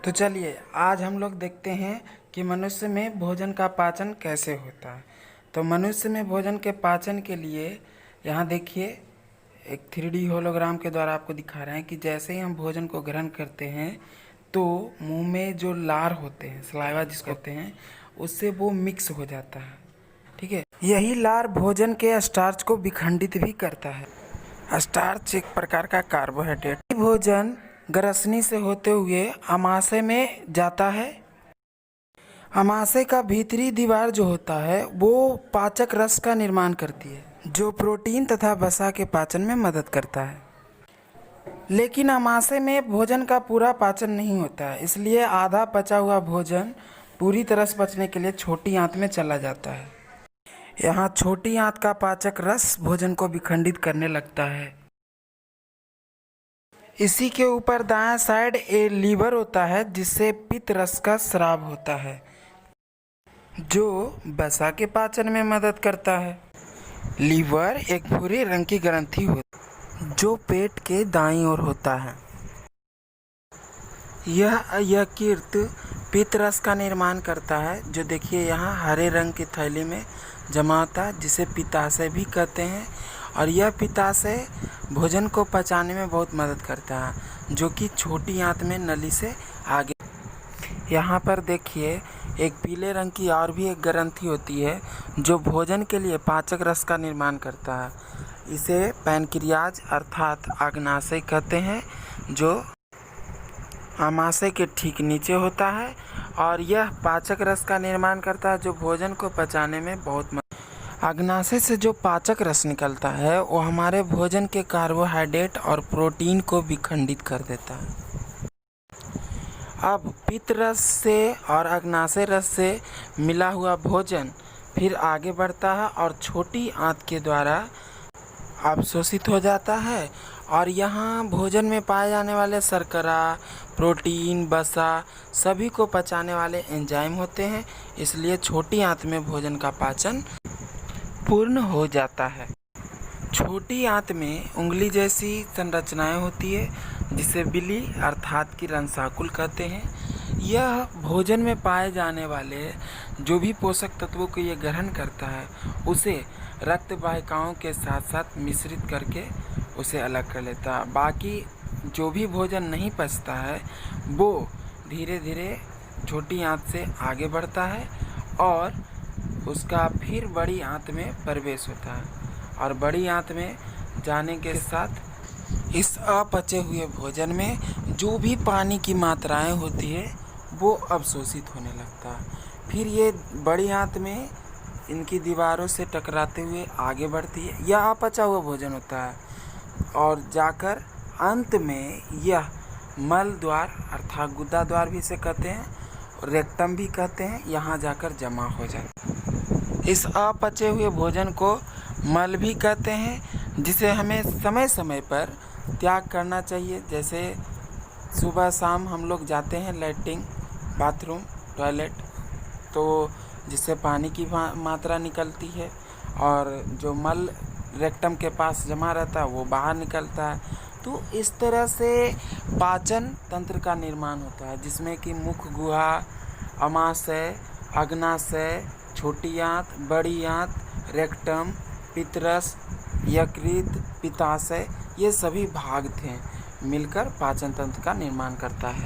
तो चलिए आज हम लोग देखते हैं कि मनुष्य में भोजन का पाचन कैसे होता है। तो मनुष्य में भोजन के पाचन के लिए यहाँ देखिए एक 3D होलोग्राम के द्वारा आपको दिखा रहे हैं कि जैसे ही हम भोजन को ग्रहण करते हैं तो मुंह में जो लार होते हैं, सलाइवा जिसको कहते हैं, उससे वो मिक्स हो जाता है। ठीक है, यही लार भोजन के स्टार्च को विखंडित भी करता है। स्टार्च एक प्रकार का कार्बोहाइड्रेट। भोजन ग्रसनी से होते हुए आमाशय में जाता है। आमाशय का भीतरी दीवार जो होता है वो पाचक रस का निर्माण करती है, जो प्रोटीन तथा वसा के पाचन में मदद करता है। लेकिन आमाशय में भोजन का पूरा पाचन नहीं होता है, इसलिए आधा पचा हुआ भोजन पूरी तरह से पचने के लिए छोटी आंत में चला जाता है। यहाँ छोटी आंत का पाचक रस भोजन को विखंडित करने लगता है। इसी के ऊपर दायां साइड ए लीवर होता है, जिससे पित्त रस का स्राव होता है, जो वसा के पाचन में मदद करता है। लीवर एक भूरे रंग की ग्रंथि होती है जो पेट के दाईं ओर होता है। यह यकृत पित्त रस का निर्माण करता है, जो देखिए यहाँ हरे रंग की थैली में जमा होता है, जिसे पित्ताशय भी कहते हैं। और यह पित्ताशय भोजन को पचाने में बहुत मदद करता है, जो कि छोटी आंत में नली से आगे। यहाँ पर देखिए एक पीले रंग की और भी एक ग्रंथि होती है, जो भोजन के लिए पाचक रस का निर्माण करता है। इसे पैनक्रियाज अर्थात अग्नाशय कहते हैं, जो आमाशय के ठीक नीचे होता है। और यह पाचक रस का निर्माण करता है, जो भोजन को पचाने में बहुत अग्नाशय से जो पाचक रस निकलता है वो हमारे भोजन के कार्बोहाइड्रेट और प्रोटीन को विखंडित कर देता है। अब पित्त रस से और अग्नाशय रस से मिला हुआ भोजन फिर आगे बढ़ता है और छोटी आंत के द्वारा अवशोषित हो जाता है। और यहाँ भोजन में पाए जाने वाले शर्करा, प्रोटीन, वसा सभी को पचाने वाले एंजाइम होते हैं, इसलिए छोटी आंत में भोजन का पाचन पूर्ण हो जाता है। छोटी आंत में उंगली जैसी संरचनाएं होती है, जिसे बिली अर्थात की रंसाकुल कहते हैं। यह भोजन में पाए जाने वाले जो भी पोषक तत्वों को ये ग्रहण करता है, उसे रक्त वाहिकाओं के साथ साथ मिश्रित करके उसे अलग कर लेता है। बाकी जो भी भोजन नहीं पचता है वो धीरे धीरे छोटी आंत से आगे बढ़ता है और उसका फिर बड़ी आंत में प्रवेश होता है। और बड़ी आंत में जाने के साथ इस अपचे हुए भोजन में जो भी पानी की मात्राएं होती है वो अवशोषित होने लगता है। फिर ये बड़ी आंत में इनकी दीवारों से टकराते हुए आगे बढ़ती है। यह अपचा हुआ भोजन होता है और जाकर अंत में यह मल द्वार अर्थात गुदा द्वार भी इसे कहते हैं, रेक्टम भी कहते हैं, यहाँ जाकर जमा हो जाता है। इस अपचे हुए भोजन को मल भी कहते हैं, जिसे हमें समय समय पर त्याग करना चाहिए। जैसे सुबह शाम हम लोग जाते हैं लैट्रिन, बाथरूम, टॉयलेट, तो जिससे पानी की मात्रा निकलती है और जो मल रेक्टम के पास जमा रहता है वो बाहर निकलता है। तो इस तरह से पाचन तंत्र का निर्माण होता है, जिसमें कि मुख गुहा, आमाशय, अग्नाशय, छोटी आंत, बड़ी आंत, रेक्टम, पित्तरस, यकृत, पित्ताशय, ये सभी भाग थे मिलकर पाचन तंत्र का निर्माण करता है।